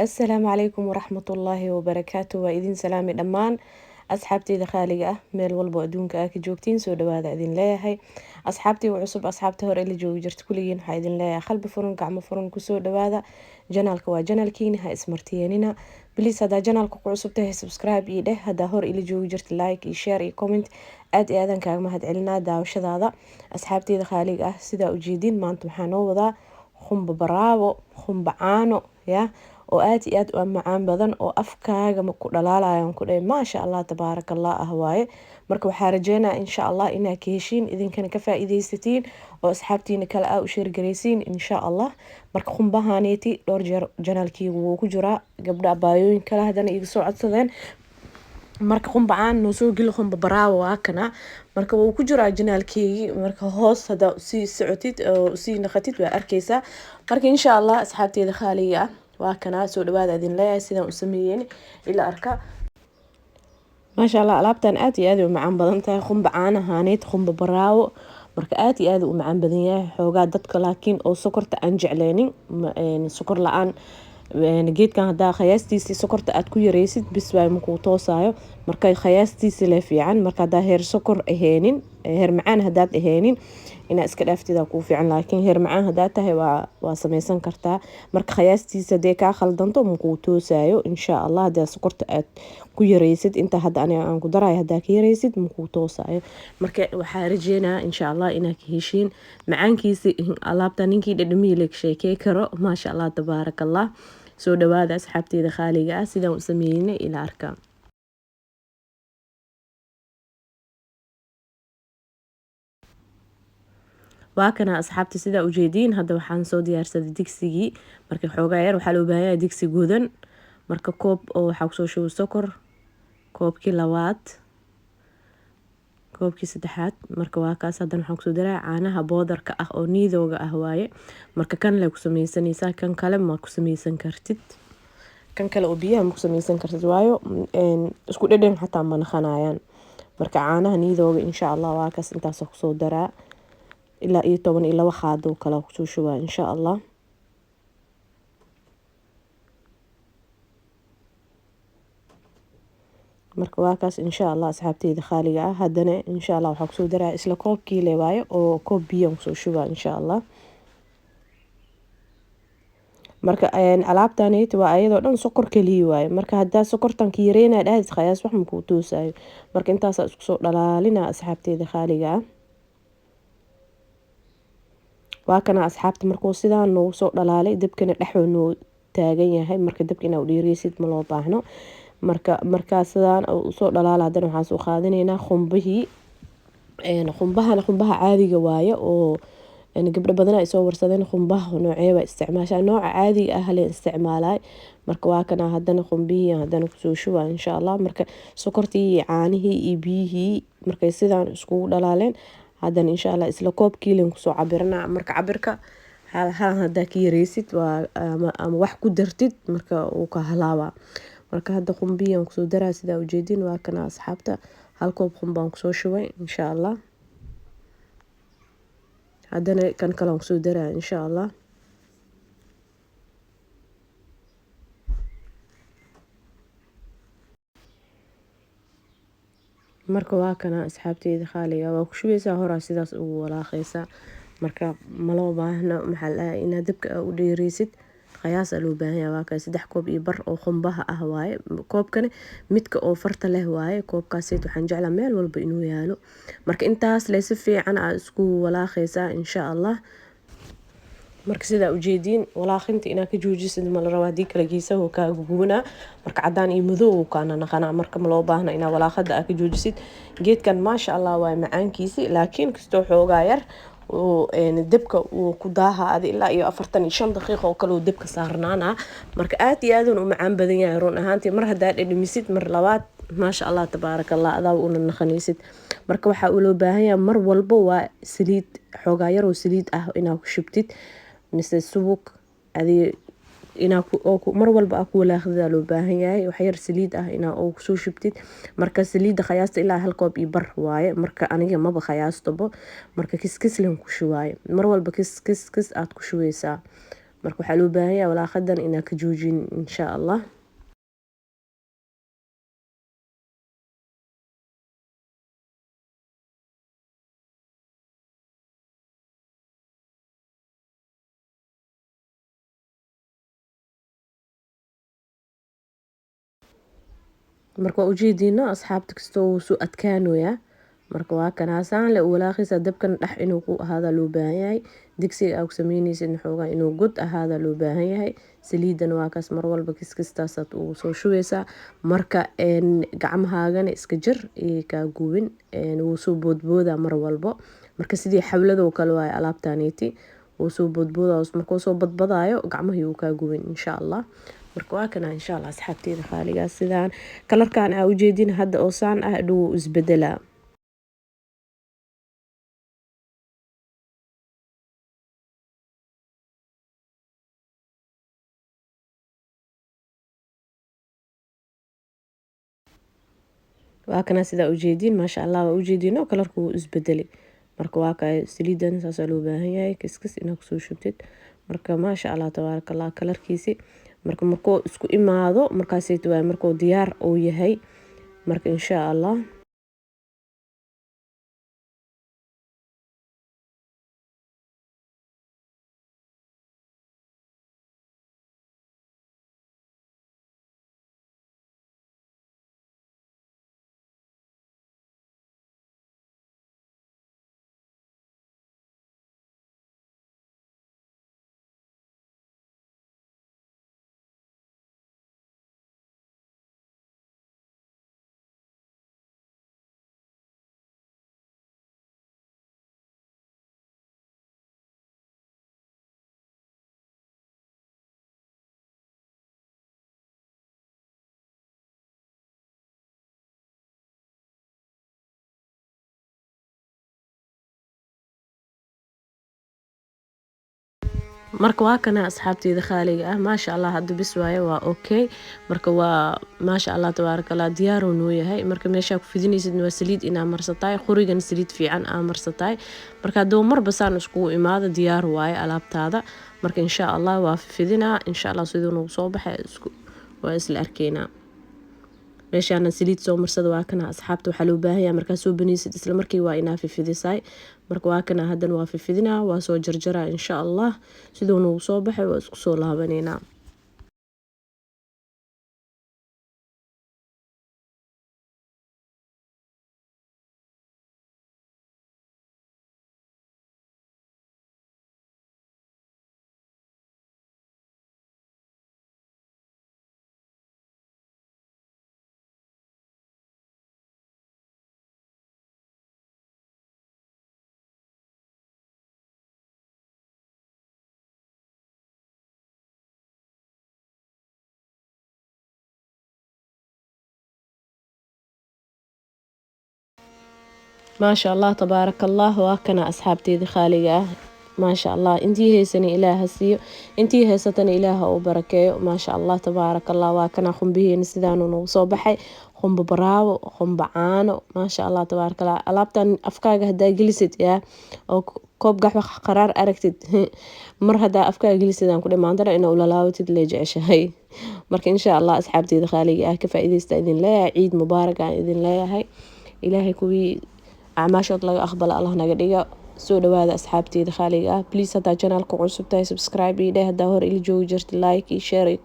السلام عليكم ورحمة الله وبركاته وإذن سلامي دمان أصحابتي خالقة ميل والبو أدونك آكي جوجتين سو دوادا إذن leeyahay asxaabtii cusub asxaabta hore la joogi jirta kuligiin waxaa idin leeyahay qalbi furan gacmo furan kusoo dhawaada janaalka waa janaalkiina ha ismartiyeenina bliis hadaa janaalka ku cusub tahay subscribe ii dheh hadaa hore ila joogi jirta like iyo share iyo comment aad iyo aadan kaaga mahad celinaa daawashadaada asxaabteyda khaaliga ah sidaa ujeedin maanta waxaa noo wadaa khumba baraabo khumba caano ya oo aad iyo aad u macaan badan oo afkaaga ku dhalaalayan ku dhahay maasha allah tabaarakallah ah waaye marka waxaa rajeynaa insha allah inaa ka heshiin idinkana ka faa'iidaysatiin oo asxaabtiina kale aa u sheergaraysiin insha allah marka khumbahaneeti dhowr jeer janaalkiigu wuu ku jiraa gabdha abaayooyin kale haddana iga soo codsadeen marka khumba caan noo soo geli khumba baraawo waa kana marka wuu ku jiraa janaalkeygii marka hoos hadaa usii socotid oo usii naqatid waa arkaysaa marka insha allah asxaabteeda khaaliga ah waa kana soo dhawaada idin leeyahay sidaan u sameeyeen ila arka maasha allah alaabtan aad iyo aad u macaan badan tahay khumba caanahaneed khumba baraawo marka aad iyo aad u macaan badan yahay xoogaa dadka laakiin oo sokorta aan jecleenin sokor la-aan geedkan hadaa khayaastiisii sokorta aad ku yareysid bis waay makuu toosaayo marka khayaastiisii lee fiican marka hadaa heer sokor aheenin heer macaan hadaad aheenin inaa iska dhaaftida kuu fiican laakiin heer macaan hadaa tahay waa sameysan kartaa marka khayaastiisa hadee kaa khaldanto makuu toosaayo insha allah hadaa sokorta aad ku yareysid inta hadda aniga aan ku darayo hadaa ka yareysid makuu toosaayo marka waxaa rajeynaa insha allah inaa ka heshiin macaankiisa alaabta ninkii dhadhamihii laga sheekey karo maasha allah tabaarakallah soo dhawaada asxaabteeda khaaliga ah sidaan u sameeynay ila arka waa kana asxaabta sidaa ujeediin hadda waxaan soo diyaarsaday digsigii marka xoogaa yar waxaa loo baahan yahay digsi gudan marka koob oo waxaa kusoo shubay sokor koobkii labaad koobkii saddexaad marka waa kaas haddana waxaan kusoo daraa caanaha boodarka ah oo niidooga ah waaye marka kan le ku sameysanaysaa kan kale ma ku sameysan kartid kan kale oo biyaha ma ku sameysan kartid waayo isku dhadhan xataa ma naqanayaan marka caanaha niidooga insha allah waa kaas intaasoo kusoo daraa ilaa iyo 12 qaado kala kusoo shubaa insha allah marka waa kaas insha allah asxaabteyda khaaliga ah haddana insha allah waxaa kusoo daraa isla koobkii le waayo oo koob biyan kusoo shubaa insha allah marka alaabtaneet waa ayadoo dhan sokor kaliya waaye marka hadaa sokortan ka yareynaa dhahayd khayaas wax makuu toosaayo marka intaasaa isku soo dhalaalina asxaabteyda khaaliga ah waa kana asxaabta markuu sidaan noogu soo dhalaalay dabkana dhexuu noo taagan yahay marka dabka inaa u dheereysid ma loo baahno markaa sidaan usoo dhalaala haddana waxaan soo qaadanaynaa khumbihii khumbaha caadiga waaye oo gabdho badan ay soo warsadeen khumbaha noocee waa isticmaashaa nooca caadiga ah leen isticmaalay marka waa kana haddana khumbihii haddana kusoo shubaa insha allah marka sokortii iyo caanihii iyo biyihii markay sidaan iskugu dhalaaleen haddana insha allah isla koob kiilin kusoo cabirnaa marka cabirka hal hadaa ka yareysid ama wax ku dartid marka uu ka halaabaa marka hadda khumbiyaan kusoo daraa sidaa ujeedin waa kana asxaabta hal koob khumbaan kusoo shubay insha allah haddana kan kalean kusoo daraa insha allah marka waa kana asxaabteyda khaaliga waa ku shubeysaa horaa sidaas ugu walaaqeysaa marka maloo baahna maxaa la inaad dabka u dheereysid khayaas loo baahan yahay waa ka 3 koob iyo bar oo khumbaha ah waaye koobkana midka oo farta leh waaye koobkaas waxaan jeclaa meel walba inuu yaalo marka intaas le si fiican aad isku walaaqeysaa insha allah marka sidaa ujeediin walaaqinta inaa ka joojisid ma la rabaa hadii kala geesaha oo kaa gubunaa marka cadaan iyo madow kaana naqanaa marka ma loo baahna inaa walaaqada aad ka joojisid geedkan maasha allah waa macaankiisi laakiin kastoo xoogaa yar dabka uu ku daaha adi ilaa iyo 45 daqiiqo oo kale uu dabka saarnaana marka aad iyo aad u macaan badan yahay run ahaantii mar hadaa dhadhamisid mar labaad maasha allah tabaarakallah adaa una naqanaysid marka waxaa loo baahan yahay mar walba waa saliid xoogaa yar oo saliid ah inaa ku shubtid mise subug adi inaa mar walba aa ku walaaqdaa loo baahan yahay wax yar saliid ah inaa oo kusoo shubtid marka saliida khayaasta ilaa hal koob iyo bar waaye marka aniga maba khayaastobo marka kiskis leen ku shubaayo mar walba kis aad ku shubeysaa marka waxaa loo baahan yahay walaaqadan inaa ka joojin insha allah. marka ujeedino asxaabta kastoo wuu soo adkaanoyaa. marka waa kanaasaan le walaaqisa dabkan dhex inuu ku ahaada loo baahan yahay. digsiga aad ku sameynaysid xoogaa inuu god ahaada loo baahan yahay. saliidan waa kaas mar walba kiskastaasaad uu soo shubeysaa. marka gacmahaagana iska jir iyo kaa gubin wuu soo boodboodaa mar walbo. marka sidii xawlada oo kale waaye alaabtaaniiti wuu soo boodboodaa markuu soo badbadaayo gacmahii uu kaa gubin insha allah. marka waa kana insha allah asxaabteeda qaaliga sidaan kalarkan aa ujeedin hadda oo saan ah dhuu isbedelaa. waa kana sida ujeedin maasha allah waa ujeedino kalarku wuu isbedeli. marka waa ka saliidan saas loo baahan yahay kiskis inaad kusoo shubtid. marka maasha allah tabaarakallah kalarkiisi markuu isku imaado markaasaytu waa markuu diyaar uu yahay. marka insha allah marka waa kana asxaabteeda qaaliga ah maasha allah hadda bis waaye waa okay. marka waa maasha allah tabaarakallah diyaar uu noo yahay. marka meesha ku fidinaysid waa saliid inaa marsataay qorigan saliid fiican aa marsataay. marka haduu marba saan iskugu imaado diyaar waaye alaabtaada. marka insha allah waa fidinaa insha allah sidoo nagu soo baxay waa isla arkeynaa. meeshaana saliid soo marsada waa kana asxaabta waxaa loo baahan yahay markaa soo banaysid isla markii waa inaa fifidisaay. marka waa kana hadan waa fifidinaa waa soo jarjaraa insha allah sidoo nagu soo baxay waa isku soo laabaneynaa. ما شاء الله تبارك الله وكنا أصحابتي ذي خالقة ما شاء الله انتي هيسني إله السيو انتي هيستني إله وبركة ما شاء الله تبارك الله وكنا خم به نسدان ونصوبحي خم ببراو خم بعانو ما شاء الله تبارك الله ألابتن أفكار هدا جلست يا أو كوب قحوة قرار أركتد مر هدا أفكار جلست أنا كل ما عندنا إنه ولا لاوتد ليجع شهي مرك إن شاء الله أصحابتي ذي خالقة كفاية استأذن لا عيد مبارك إذن لا هاي إلهي كوي أعماشات لغا أقبل الله نقديها سو دواada asxaabteeda qaaliga ah please hadaa channelka cusub tahay subscribe idhe hadaa hor ila joogi jirta like iyo share iyo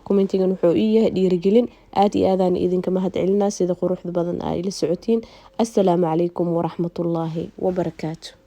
commentigan wuxuu ii yahay dhiirigelin aad iyo aadaan idinka mahad celinaa sida quruxda badan aa ila socotiin assalaamu calaykum waraxmatullaahi wabarakaatu.